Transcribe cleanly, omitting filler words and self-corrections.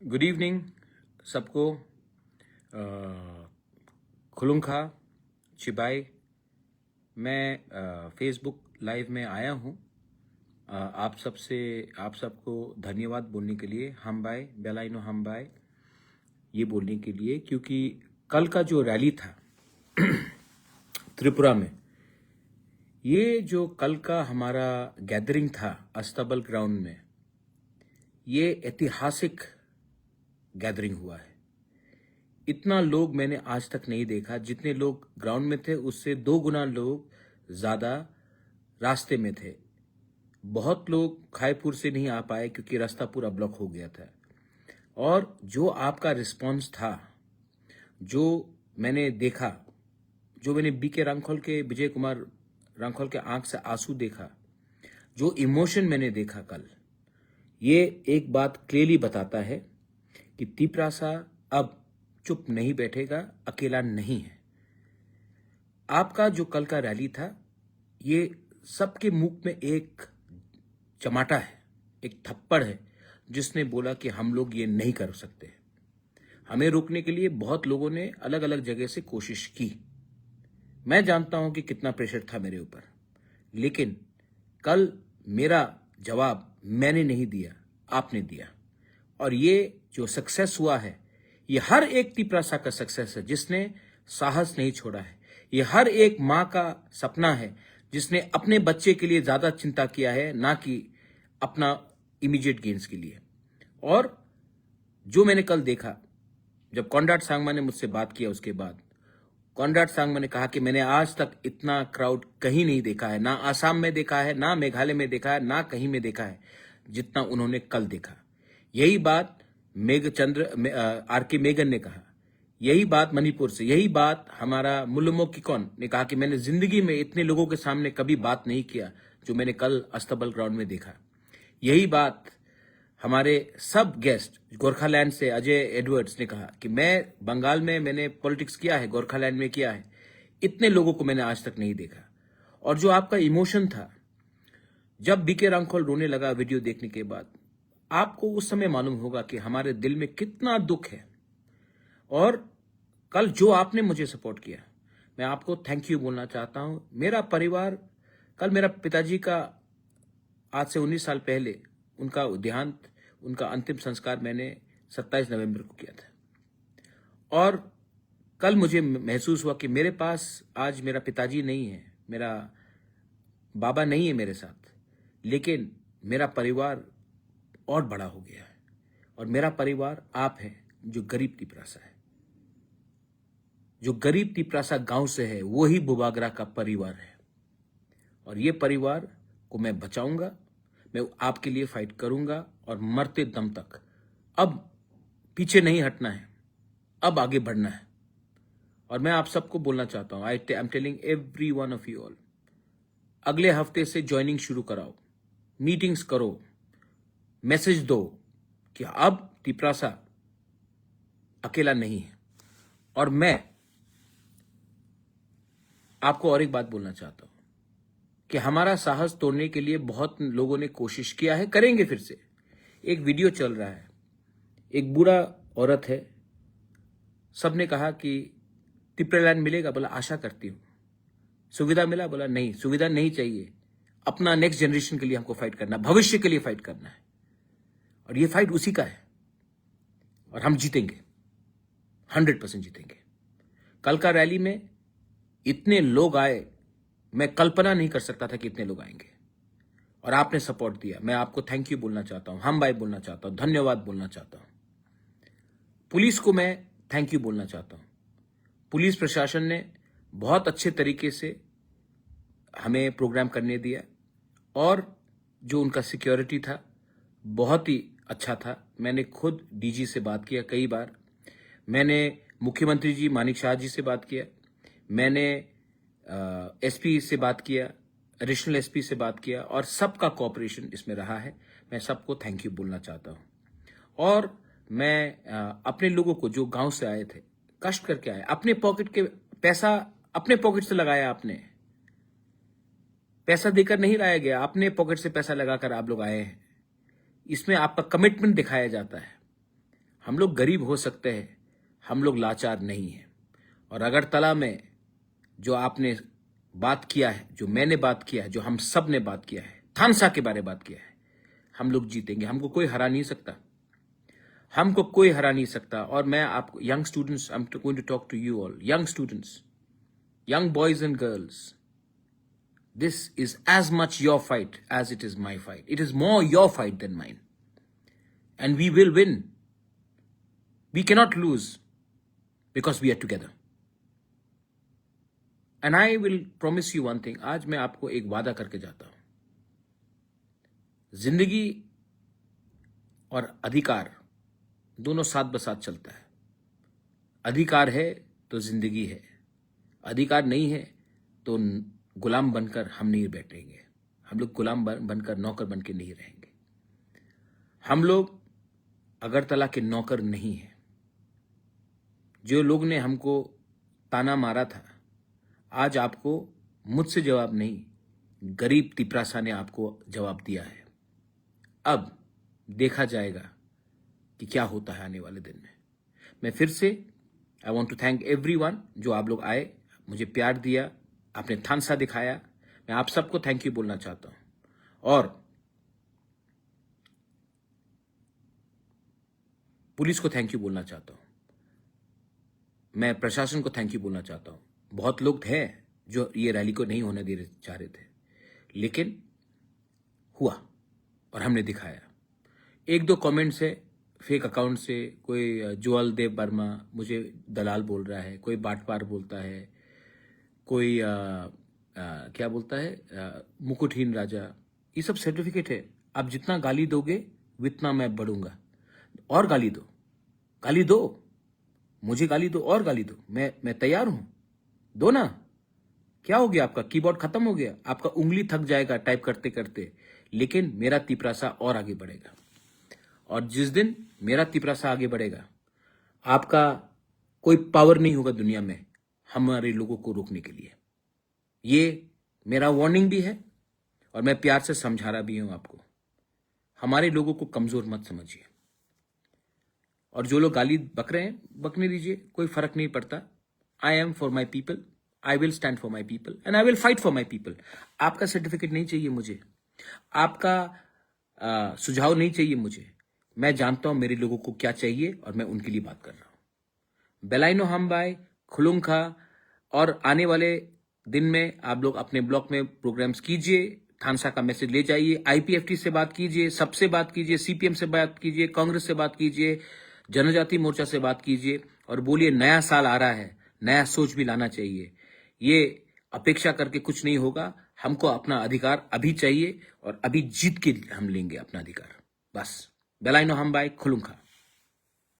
Good evening सबको। खुलुंखा चिबाई। मैं Facebook live में आया हूँ आप सबको धन्यवाद बोलने के लिए, हम बाय बेलाइनो हम बाय ये बोलने के लिए, क्योंकि कल का जो रैली था त्रिपुरा में, ये जो कल का हमारा गैदरिंग था अस्तबल ग्राउंड में, ये ऐतिहासिक गैदरिंग हुआ है। इतना लोग मैंने आज तक नहीं देखा। जितने लोग ग्राउंड में थे उससे 2 गुना लोग ज्यादा रास्ते में थे। बहुत लोग खाईपुर से नहीं आ पाए क्योंकि रास्ता पूरा ब्लॉक हो गया था। और जो आपका रिस्पांस था, जो मैंने देखा, जो मैंने बीके रांखोल के, विजय कुमार रांखोल के आंख से आंसू देखा, जो इमोशन मैंने देखा कल, ये एक बात क्लियरली बताता है कि तिपरासा अब चुप नहीं बैठेगा, अकेला नहीं है। आपका जो कल का रैली था, ये सबके मुंह में एक चमाटा है, एक थप्पड़ है, जिसने बोला कि हम लोग ये नहीं कर सकते। हमें रोकने के लिए बहुत लोगों ने अलग अलग जगह से कोशिश की। मैं जानता हूं कि कितना प्रेशर था मेरे ऊपर, लेकिन कल मेरा जवाब मैंने नहीं दिया, आपने दिया। और ये जो सक्सेस हुआ है, ये हर एक तिपरासा का सक्सेस है जिसने साहस नहीं छोड़ा है। ये हर एक मां का सपना है जिसने अपने बच्चे के लिए ज्यादा चिंता किया है, ना कि अपना इमीडिएट गेन्स के लिए। और जो मैंने कल देखा, जब कॉन्राड सांगमा ने मुझसे बात किया, उसके बाद कॉन्राड सांगमा ने कहा कि मैंने आज तक इतना क्राउड कहीं नहीं देखा है, ना आसाम में देखा है, ना मेघालय में देखा है, ना कहीं में देखा है जितना उन्होंने कल देखा। यही बात आर.के. मेगन ने कहा, यही बात मणिपुर से, यही बात हमारा मुल्लुमो किकोन ने कहा कि मैंने जिंदगी में इतने लोगों के सामने कभी बात नहीं किया जो मैंने कल अस्तबल ग्राउंड में देखा। यही बात हमारे सब गेस्ट गोरखालैंड से अजय एडवर्ड्स ने कहा कि मैं बंगाल में मैंने पॉलिटिक्स किया है, गोरखालैंड में किया है, इतने लोगों को मैंने आज तक नहीं देखा। और जो आपका इमोशन था, जब बीके रांखोल रोने लगा वीडियो देखने के बाद, आपको उस समय मालूम होगा कि हमारे दिल में कितना दुख है। और कल जो आपने मुझे सपोर्ट किया, मैं आपको थैंक यू बोलना चाहता हूं। मेरा परिवार, कल मेरा पिताजी का आज से 19 साल पहले उनका देहांत, उनका अंतिम संस्कार मैंने 27 नवंबर को किया था। और कल मुझे महसूस हुआ कि मेरे पास आज मेरा पिताजी नहीं है, मेरा बाबा नहीं है मेरे साथ, लेकिन मेरा परिवार और बड़ा हो गया है। और मेरा परिवार आप है, जो गरीब तिपरासा है, जो गरीब तिपरासा गांव से है, वो ही बुबागरा का परिवार है। और ये परिवार को मैं बचाऊंगा, मैं आपके लिए फाइट करूंगा और मरते दम तक। अब पीछे नहीं हटना है, अब आगे बढ़ना है। और मैं आप सबको बोलना चाहता हूं, I am telling every one of you all, अगले हफ्ते से ज्वाइनिंग शुरू कराओ, मीटिंग्स करो, मैसेज दो कि अब तिपरासा अकेला नहीं है। और मैं आपको और एक बात बोलना चाहता हूं कि हमारा साहस तोड़ने के लिए बहुत लोगों ने कोशिश किया है, करेंगे फिर से। एक वीडियो चल रहा है, एक बूढ़ा औरत है, सबने कहा कि तिपरालैंड मिलेगा, बोला आशा करती हूं। सुविधा मिला, बोला नहीं, सुविधा नहीं चाहिए, अपना नेक्स्ट जनरेशन के लिए हमको फाइट करना, भविष्य के लिए फाइट करना है। और ये फाइट उसी का है, और हम जीतेंगे, 100% जीतेंगे। कल का रैली में इतने लोग आए, मैं कल्पना नहीं कर सकता था कि इतने लोग आएंगे। और आपने सपोर्ट दिया, मैं आपको थैंक यू बोलना चाहता हूं, हम भाई बोलना चाहता हूं, धन्यवाद बोलना चाहता हूं। पुलिस को मैं थैंक यू बोलना चाहता हूं। पुलिस प्रशासन ने बहुत अच्छे तरीके से हमें प्रोग्राम करने दिया, और जो उनका सिक्योरिटी था बहुत ही अच्छा था। मैंने खुद डीजी से बात किया कई बार, मैंने मुख्यमंत्री जी मानिक शाह जी से बात किया, मैंने एसपी से बात किया, एडिशनल एसपी से बात किया, और सबका कोऑपरेशन इसमें रहा है। मैं सबको थैंक यू बोलना चाहता हूं। और मैं अपने लोगों को, जो गांव से आए थे, कष्ट करके आए, अपने पॉकेट के पैसा अपने पॉकेट से लगाया, आपने पैसा देकर नहीं लाया गया, अपने पॉकेट से पैसा लगाकर आप लोग आए हैं। इसमें आपका कमिटमेंट दिखाया जाता है। हम लोग गरीब हो सकते हैं, हम लोग लाचार नहीं हैं। और अगरतला में जो आपने बात किया है, जो मैंने बात किया है, जो हम सब ने बात किया है, थानसा के बारे में बात किया है, हम लोग जीतेंगे। हमको कोई हरा नहीं सकता, हमको कोई हरा नहीं सकता। और मैं आपको young students, I am going to talk to you all, young students, young boys and girls, this is as much your fight as it is my fight. It is more your fight than mine. And we will win. We cannot lose because we are together. And I will promise you one thing. आज मैं आपको एक वादा करके जाता हूं। जिंदगी और अधिकार दोनों साथ बसाथ चलता है। अधिकार है तो जिंदगी है, अधिकार नहीं है तो गुलाम बनकर हम नहीं बैठेंगे। हम लोग गुलाम बनकर नौकर बनकर नहीं रहेंगे। हम लोग अगरतला के नौकर नहीं हैं। जो लोग ने हमको ताना मारा था, आज आपको मुझसे जवाब नहीं, गरीब तिपरासा ने आपको जवाब दिया है। अब देखा जाएगा कि क्या होता है आने वाले दिन में। मैं फिर से I want to thank everyone जो आप लोग आए, मुझे प्यार दिया, आपने थानसा दिखाया। मैं आप सबको थैंक यू बोलना चाहता हूं और पुलिस को थैंक यू बोलना चाहता हूं। मैं प्रशासन को थैंक यू बोलना चाहता हूं। बहुत लोग हैं जो ये रैली को नहीं होने दे चाह रहे थे, लेकिन हुआ और हमने दिखाया। एक दो कमेंट्स है फेक अकाउंट से, कोई ज्वाल देव वर्मा मुझे दलाल बोल रहा है, कोई बाटपार बोलता है, कोई क्या बोलता है मुकुटहीन राजा। ये सब सर्टिफिकेट है। आप जितना गाली दोगे उतना मैं बढ़ूंगा। और गाली दो, गाली दो, मुझे गाली दो और गाली दो, मैं तैयार हूं। दो ना, क्या हो गया? आपका कीबोर्ड खत्म हो गया, आपका उंगली थक जाएगा टाइप करते करते, लेकिन मेरा तिपरासा और आगे बढ़ेगा। और जिस दिन मेरा तिपरासा आगे बढ़ेगा, आपका कोई पावर नहीं होगा दुनिया में हमारे लोगों को रोकने के लिए। ये मेरा वार्निंग भी है और मैं प्यार से समझा रहा भी हूं आपको। हमारे लोगों को कमजोर मत समझिए। और जो लोग गाली बक रहे हैं, बकने दीजिए, कोई फर्क नहीं पड़ता। I am for my people, I will stand for my people and I will fight for my people. आपका सर्टिफिकेट नहीं चाहिए मुझे, आपका सुझाव नहीं चाहिए मुझे। मैं जानता हूं मेरे लोगों को क्या चाहिए और मैं उनके लिए बात कर रहा हूं। बेलाइनो हमबाई, खुलुंखा, और आने वाले दिन में आप लोग अपने ब्लॉक में प्रोग्राम्स कीजिए, थानसा का मैसेज ले जाइए, आईपीएफटी से बात कीजिए, सबसे बात कीजिए, सीपीएम से बात कीजिए, कांग्रेस से बात कीजिए, जनजाति मोर्चा से बात कीजिए और बोलिए नया साल आ रहा है, नया सोच भी लाना चाहिए। ये अपेक्षा करके कुछ नहीं होगा। हमको अपना अधिकार अभी चाहिए और अभी जीत के हम लेंगे अपना अधिकार। बस बेलाइनो हमबाई, खुलुंखा।